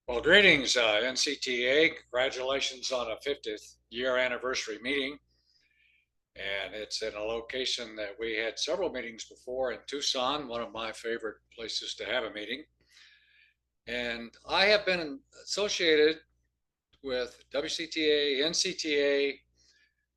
Well, greetings, NCTA. Congratulations on a 50th year anniversary meeting. And it's in a location that we had several meetings before in Tucson, one of my favorite places to have a meeting. And I have been associated with WCTA, NCTA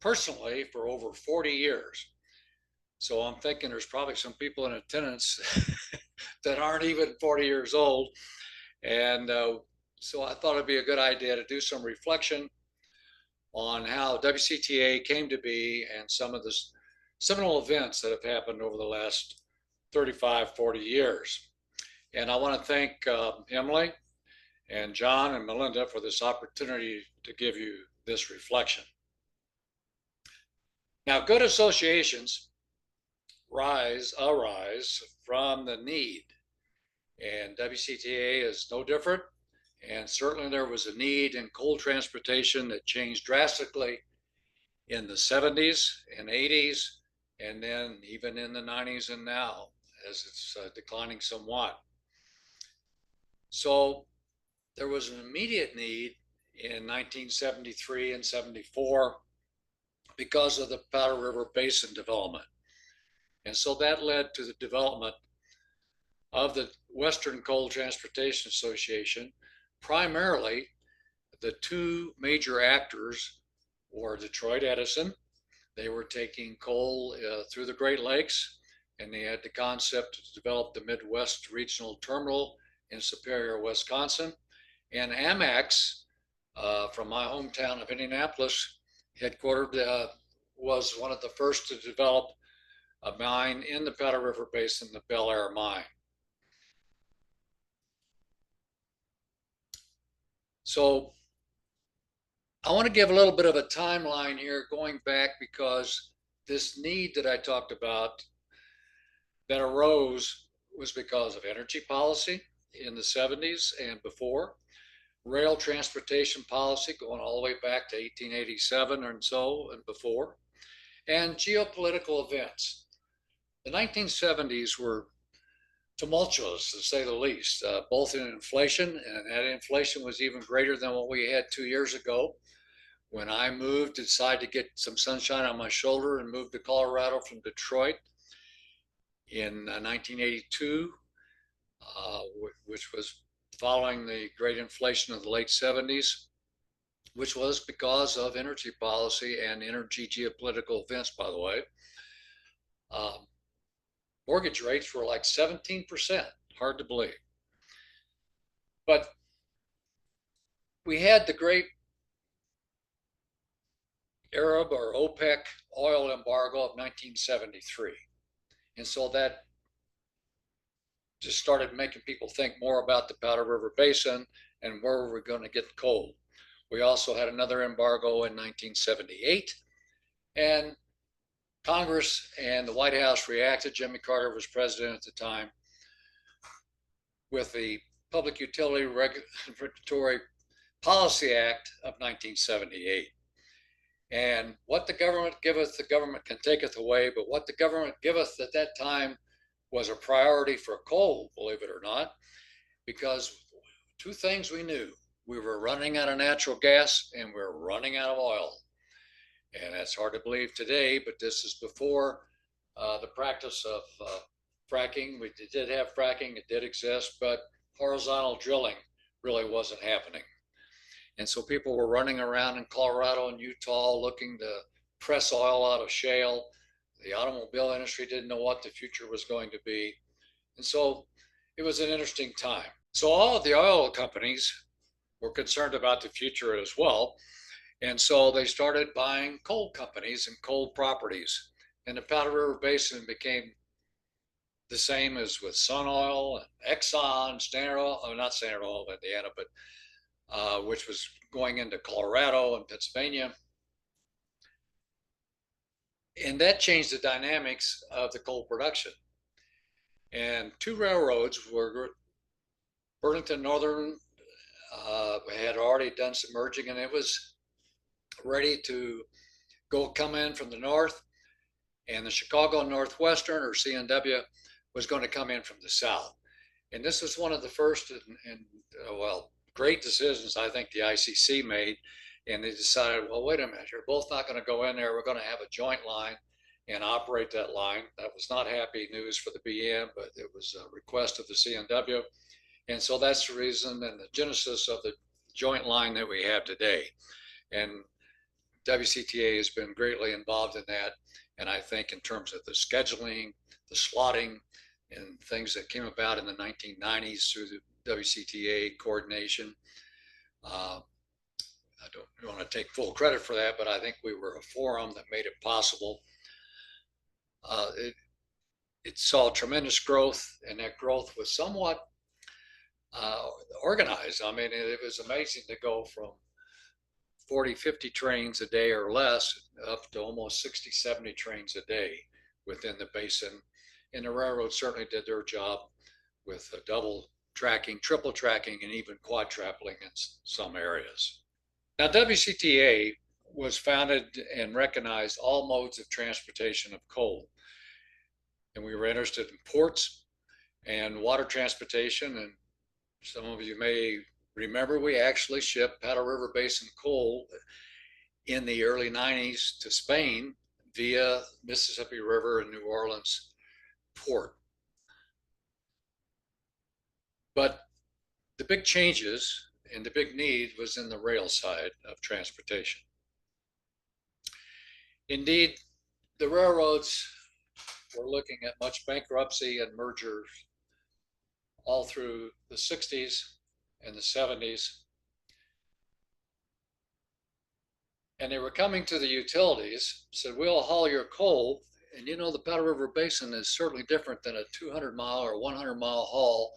personally for over 40 years. So I'm thinking there's probably some people in attendance that aren't even 40 years old. And so I thought it'd be a good idea to do some reflection on how WCTA came to be and some of the seminal events that have happened over the last 35, 40 years. And I want to thank Emily and John and Melinda for this opportunity to give you this reflection. Now, good associations arise from the need, and WCTA is no different. And certainly there was a need in coal transportation that changed drastically in the 70s and 80s, and then even in the 90s and now as it's declining somewhat. So there was an immediate need in 1973 and 74 because of the Powder River Basin development. And so that led to the development of the Western Coal Transportation Association. Primarily, the two major actors were Detroit Edison. They were taking coal through the Great Lakes, and they had the concept to develop the Midwest Regional Terminal in Superior, Wisconsin. And Amex, from my hometown of Indianapolis, headquartered, was one of the first to develop a mine in the Powder River Basin, the Bel Air mine. So I want to give a little bit of a timeline here going back, because this need that I talked about that arose was because of energy policy in the 70s and before, rail transportation policy going all the way back to 1887 and so and before, and geopolitical events. The 1970s were tumultuous, to say the least, both in inflation, and that inflation was even greater than what we had 2 years ago. When I moved, decided to get some sunshine on my shoulder and moved to Colorado from Detroit in 1982, which was following the great inflation of the late 70s, which was because of energy policy and energy geopolitical events, by the way. Mortgage rates were like 17%, hard to believe. But we had the great Arab or OPEC oil embargo of 1973. And so that just started making people think more about the Powder River Basin and where we're going to get coal. We also had another embargo in 1978, and Congress and the White House reacted. Jimmy Carter was president at the time, with the Public Utility Regulatory Policy Act of 1978. And what the government giveth, the government can taketh away. But what the government giveth at that time was a priority for coal, believe it or not, because two things we knew: we were running out of natural gas and we were running out of oil. And that's hard to believe today, but this is before the practice of fracking. We did have fracking, it did exist, but horizontal drilling really wasn't happening. And so people were running around in Colorado and Utah looking to press oil out of shale. The automobile industry didn't know what the future was going to be. And so it was an interesting time. So all of the oil companies were concerned about the future as well. And so they started buying coal companies and coal properties. And the Powder River Basin became the same as with Sun Oil and Exxon, Standard Oil, not Standard Oil of Indiana, but which was going into Colorado and Pennsylvania. And that changed the dynamics of the coal production. And two railroads were Burlington Northern had already done some merging, and it was ready to come in from the north, and the Chicago Northwestern, or CNW, was going to come in from the south. And this was one of the first, and well, great decisions I think the ICC made, and they decided, well, wait a minute, you're both not going to go in there. We're going to have a joint line and operate that line. That was not happy news for the BM, but it was a request of the CNW. And so that's the reason and the genesis of the joint line that we have today. And WCTA has been greatly involved in that. And I think in terms of the scheduling, the slotting, and things that came about in the 1990s through the WCTA coordination. I don't want to take full credit for that, but I think we were a forum that made it possible. It saw tremendous growth, and that growth was somewhat organized. I mean, it was amazing to go from 40, 50 trains a day or less up to almost 60, 70 trains a day within the basin. And the railroad certainly did their job with double tracking, triple tracking, and even quadrupling in some areas. Now, WCTA was founded and recognized all modes of transportation of coal. And we were interested in ports and water transportation. And some of you may remember we actually shipped Powder River Basin coal in the early 90s to Spain via Mississippi River and New Orleans port. But the big changes and the big need was in the rail side of transportation. Indeed, the railroads were looking at much bankruptcy and mergers all through the 60s and the 70s. And they were coming to the utilities, said, we'll haul your coal. And you know, the Powder River Basin is certainly different than a 200-mile or 100-mile haul.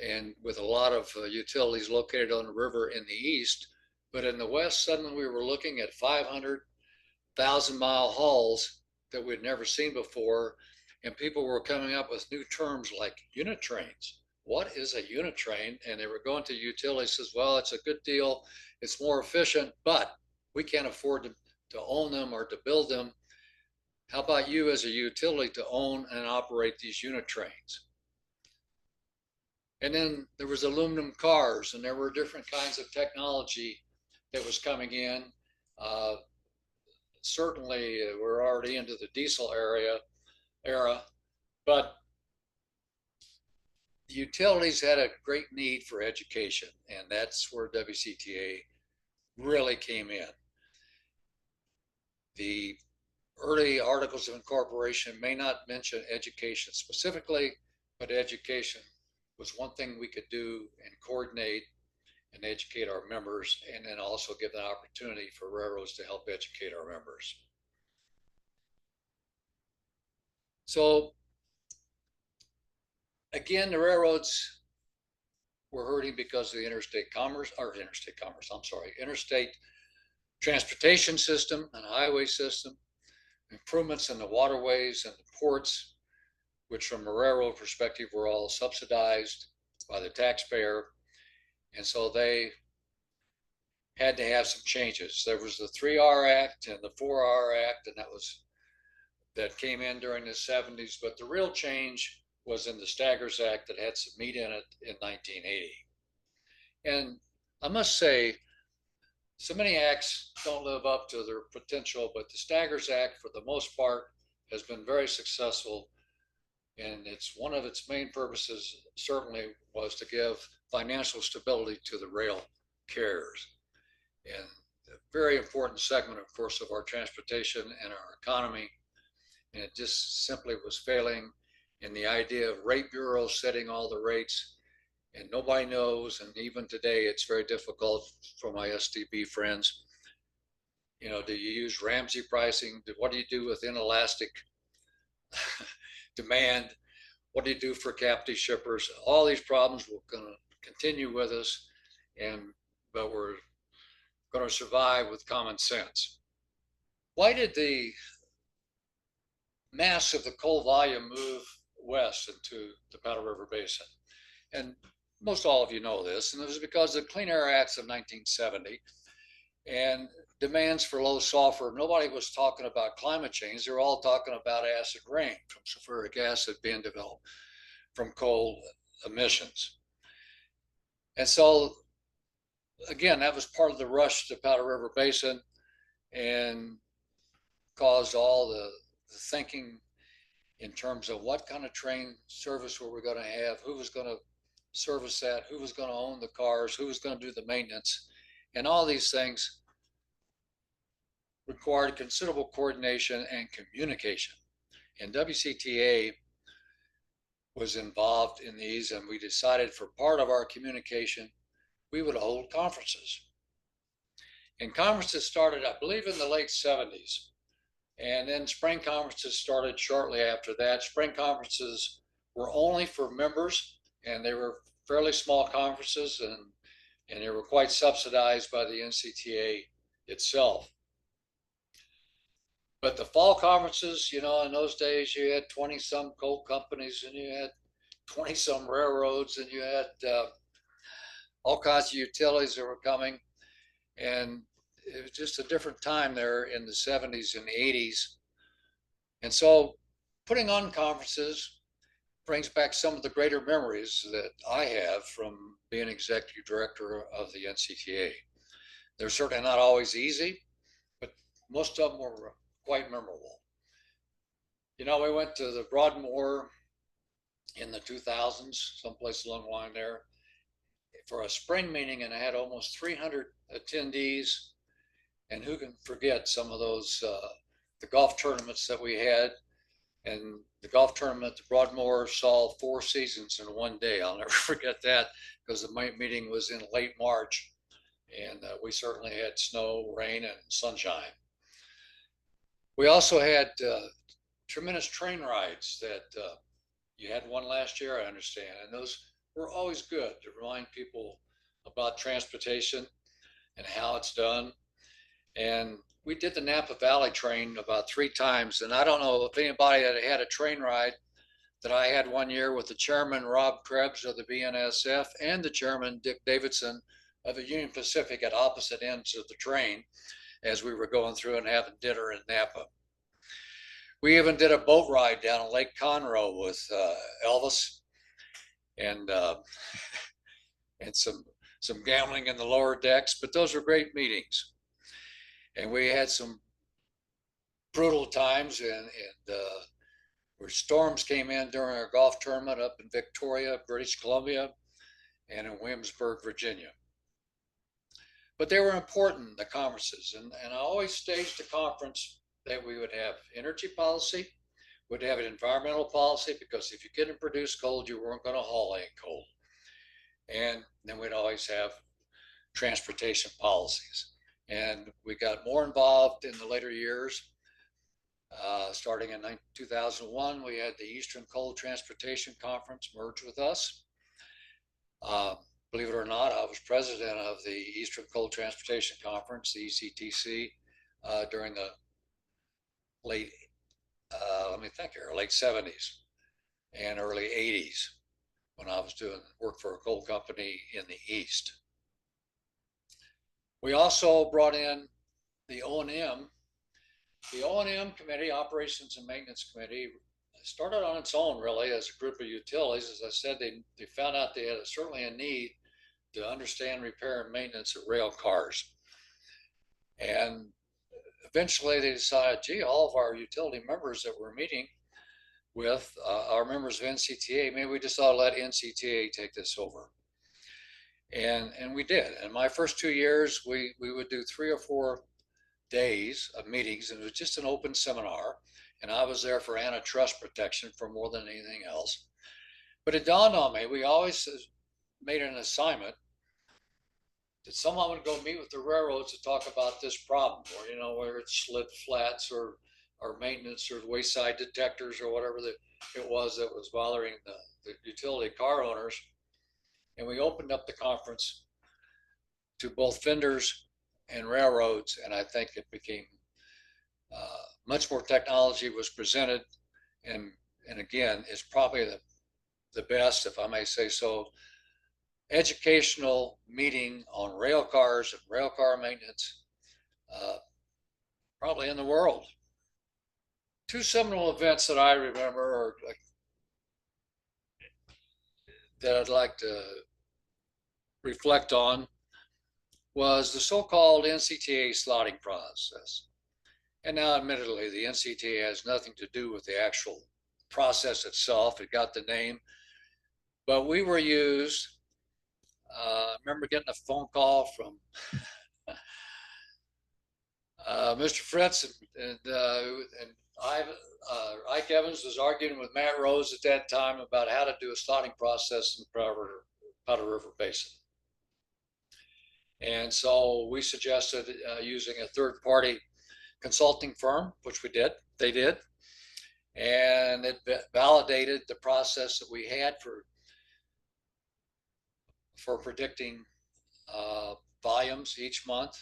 And with a lot of utilities located on the river in the east. But in the west, suddenly we were looking at 500,000-mile hauls that we'd never seen before. And people were coming up with new terms like unit trains. What is a unit train? And they were going to utilities, says, well, it's a good deal. It's more efficient, but we can't afford to own them or to build them. How about you as a utility to own and operate these unit trains? And then there was aluminum cars, and there were different kinds of technology that was coming in. Certainly, we're already into the diesel era, but the utilities had a great need for education, and that's where WCTA really came in. The early articles of incorporation may not mention education specifically, but education was one thing we could do and coordinate and educate our members, and then also give an opportunity for railroads to help educate our members. So again, the railroads were hurting because of the interstate transportation system and highway system, improvements in the waterways and the ports, which from a railroad perspective were all subsidized by the taxpayer. And so they had to have some changes. There was the 3R Act and the 4R Act, and that came in during the 70s, but the real change was in the Staggers Act that had some meat in it in 1980. And I must say, so many acts don't live up to their potential, but the Staggers Act, for the most part, has been very successful. And it's one of its main purposes certainly was to give financial stability to the rail carriers. And a very important segment, of course, of our transportation and our economy. And it just simply was failing in the idea of rate bureaus setting all the rates, and nobody knows. And even today, it's very difficult for my STB friends. You know, do you use Ramsey pricing? What do you do with inelastic demand? What do you do for captive shippers? All these problems will going to continue with us, but we're going to survive with common sense. Why did the mass of the coal volume move west into the Powder River Basin? And most all of you know this, and it was because of the Clean Air Acts of 1970 and demands for low sulfur. Nobody was talking about climate change. They were all talking about acid rain from sulfuric acid being developed from coal emissions. And so, again, that was part of the rush to Powder River Basin and caused all the thinking in terms of what kind of train service were we going to have, who was going to service that, who was going to own the cars, who was going to do the maintenance, and all these things required considerable coordination and communication. And WCTA was involved in these, and we decided for part of our communication, we would hold conferences. And conferences started, I believe, in the late 70s. And then spring conferences started shortly after that. Spring conferences were only for members, and they were fairly small conferences, and they were quite subsidized by the NCTA itself. But the fall conferences, you know, in those days, you had 20 some coal companies, and you had 20 some railroads, and you had all kinds of utilities that were coming. And it was just a different time there in the 70s and 80s. And so putting on conferences brings back some of the greater memories that I have from being executive director of the NCTA. They're certainly not always easy, but most of them were quite memorable. You know, we went to the Broadmoor in the 2000s, someplace along the line there, for a spring meeting, and I had almost 300 attendees. And who can forget some of those, the golf tournaments that we had. And the golf tournament at Broadmoor saw 4 seasons in one day. I'll never forget that, because the meeting was in late March, and we certainly had snow, rain, and sunshine. We also had tremendous train rides that you had one last year, I understand, and those were always good to remind people about transportation and how it's done. And we did the Napa Valley train about 3 times. And I don't know if anybody had a train ride that I had one year with the chairman, Rob Krebs of the BNSF, and the chairman, Dick Davidson of the Union Pacific, at opposite ends of the train as we were going through and having dinner in Napa. We even did a boat ride down Lake Conroe with Elvis, and and some gambling in the lower decks, but those were great meetings. And we had some brutal times, and where storms came in during our golf tournament up in Victoria, British Columbia, and in Williamsburg, Virginia. But they were important, the conferences, and I always staged a conference that we would have energy policy, we'd have an environmental policy, because if you couldn't produce coal, you weren't going to haul any coal. And then we'd always have transportation policies. And we got more involved in the later years. Starting in 2001, we had the Eastern Coal Transportation Conference merge with us. Believe it or not, I was president of the Eastern Coal Transportation Conference, the ECTC, during the late, let me think here, late 70s and early 80s, when I was doing work for a coal company in the East. We also brought in the O&M. The O&M committee, Operations and Maintenance Committee, started on its own really as a group of utilities. As I said, they found out they had certainly a need to understand repair and maintenance of rail cars. And eventually they decided, gee, all of our utility members that we're meeting with are members of NCTA. Maybe we just ought to let NCTA take this over. And we did. In my first 2 years, we would do 3 or 4 days of meetings, and it was just an open seminar. And I was there for antitrust protection for more than anything else. But it dawned on me, we always made an assignment that someone would go meet with the railroads to talk about this problem, or, you know, whether it's slid flats or maintenance or wayside detectors or whatever it was that was bothering the utility car owners. And we opened up the conference to both vendors and railroads, and I think it became much more technology was presented, and again, it's probably the best, if I may say so, educational meeting on rail cars and rail car maintenance probably in the world. 2 seminal events that I remember, or that I'd like to reflect on was the so-called NCTA slotting process. And now, admittedly, the NCTA has nothing to do with the actual process itself. It got the name, but we were used. I remember getting a phone call from Mr. Fritz, and Ike Evans was arguing with Matt Rose at that time about how to do a slotting process in the Powder River Basin. And so we suggested using a third-party consulting firm, which we did. They did, and it validated the process that we had for predicting volumes each month,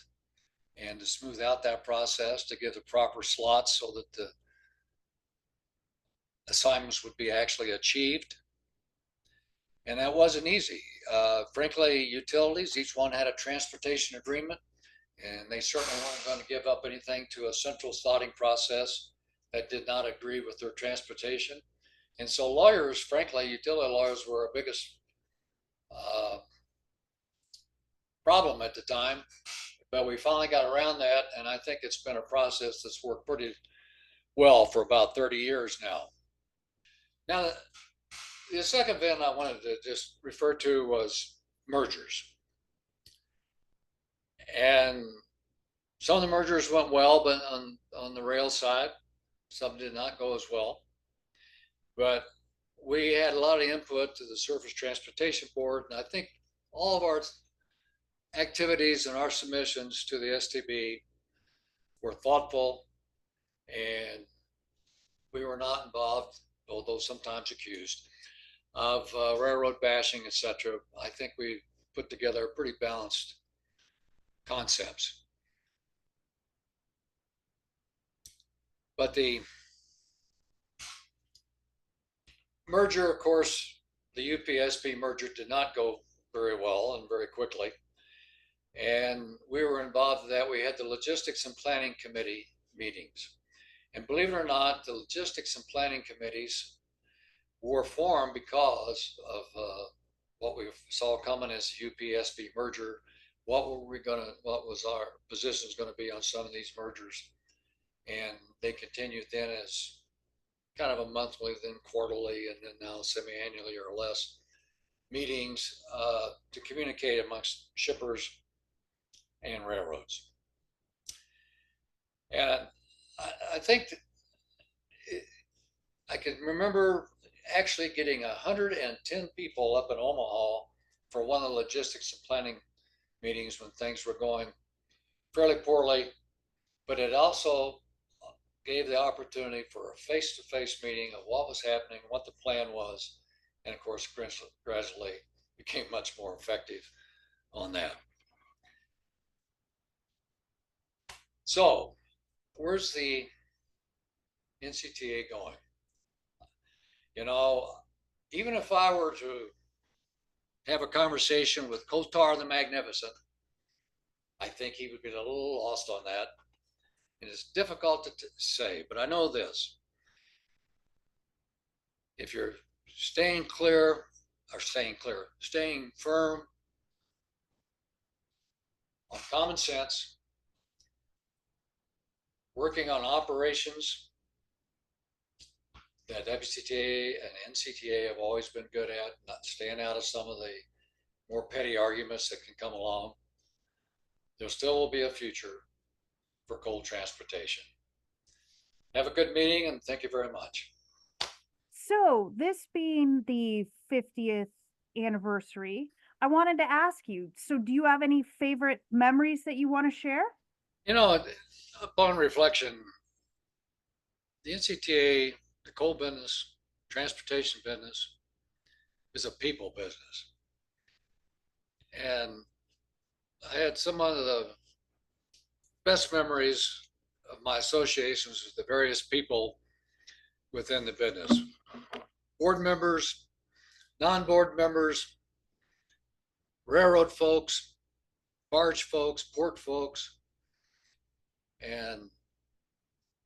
and to smooth out that process to give the proper slots so that the assignments would be actually achieved. And that wasn't easy. Frankly, utilities, each one had a transportation agreement, and they certainly weren't going to give up anything to a central slotting process that did not agree with their transportation. And so lawyers, frankly, utility lawyers were our biggest problem at the time, but we finally got around that, and I think it's been a process that's worked pretty well for about 30 years now. Now, the second event I wanted to just refer to was mergers. And some of the mergers went well, but on the rail side, some did not go as well. But we had a lot of input to the Surface Transportation Board, and I think all of our activities and our submissions to the STB were thoughtful, and we were not involved, although sometimes accused, of railroad bashing, etc. I think we put together pretty balanced concepts. But the merger, of course, the UPSB merger did not go very well and very quickly. And we were involved in that. We had the Logistics and Planning Committee meetings. And believe it or not, the Logistics and Planning Committees were formed because of what we saw coming as the UPSB merger. What was our positions going to be on some of these mergers? And they continued then as kind of a monthly, then quarterly, and then now semi-annually or less meetings to communicate amongst shippers and railroads. And I think I can remember actually getting 110 people up in Omaha for one of the logistics and planning meetings when things were going fairly poorly, but it also gave the opportunity for a face-to-face meeting of what was happening, what the plan was, and of course gradually became much more effective on that. So where's the NCTA going? You know, even if I were to have a conversation with Kotar the Magnificent, I think he would get a little lost on that. And it's difficult to say, but I know this. If you're staying firm on common sense, working on operations that WCTA and NCTA have always been good at, not staying out of some of the more petty arguments that can come along, there still will be a future for coal transportation. Have a good meeting, and thank you very much. So, this being the 50th anniversary, I wanted to ask you, so do you have any favorite memories that you want to share? You know, upon reflection, the NCTA, the coal business, transportation business, is a people business. And I had some of the best memories of my associations with the various people within the business. Board members, non-board members, railroad folks, barge folks, port folks, and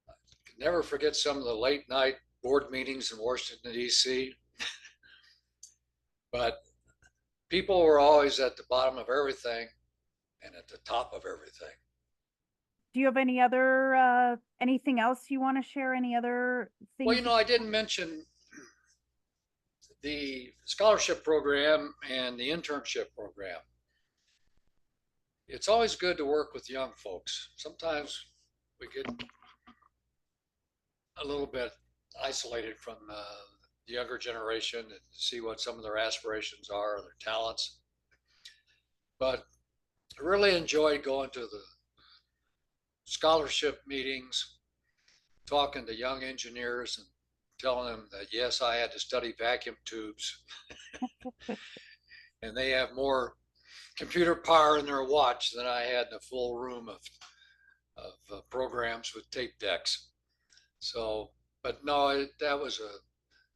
I can never forget some of the late night board meetings in Washington, D.C. But people were always at the bottom of everything and at the top of everything. Do you have any other anything else you want to share? Any other Well, things? I didn't mention the scholarship program and the internship program. It's always good to work with young folks. Sometimes we get a little bit isolated from the younger generation and see what some of their aspirations are, their talents. But I really enjoyed going to the scholarship meetings, talking to young engineers and telling them that yes, I had to study vacuum tubes and they have more computer power in their watch than I had in a full room of programs with tape decks. So, but no,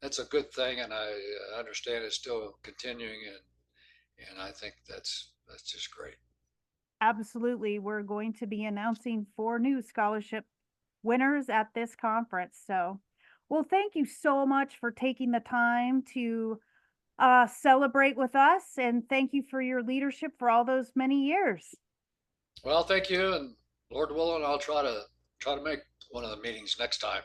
that's a good thing, and I understand it's still continuing, and I think that's just great. Absolutely. We're going to be announcing 4 new scholarship winners at this conference. So, well, thank you so much for taking the time to celebrate with us. And thank you for your leadership for all those many years. Well, thank you, and Lord willing, I'll try to make one of the meetings next time.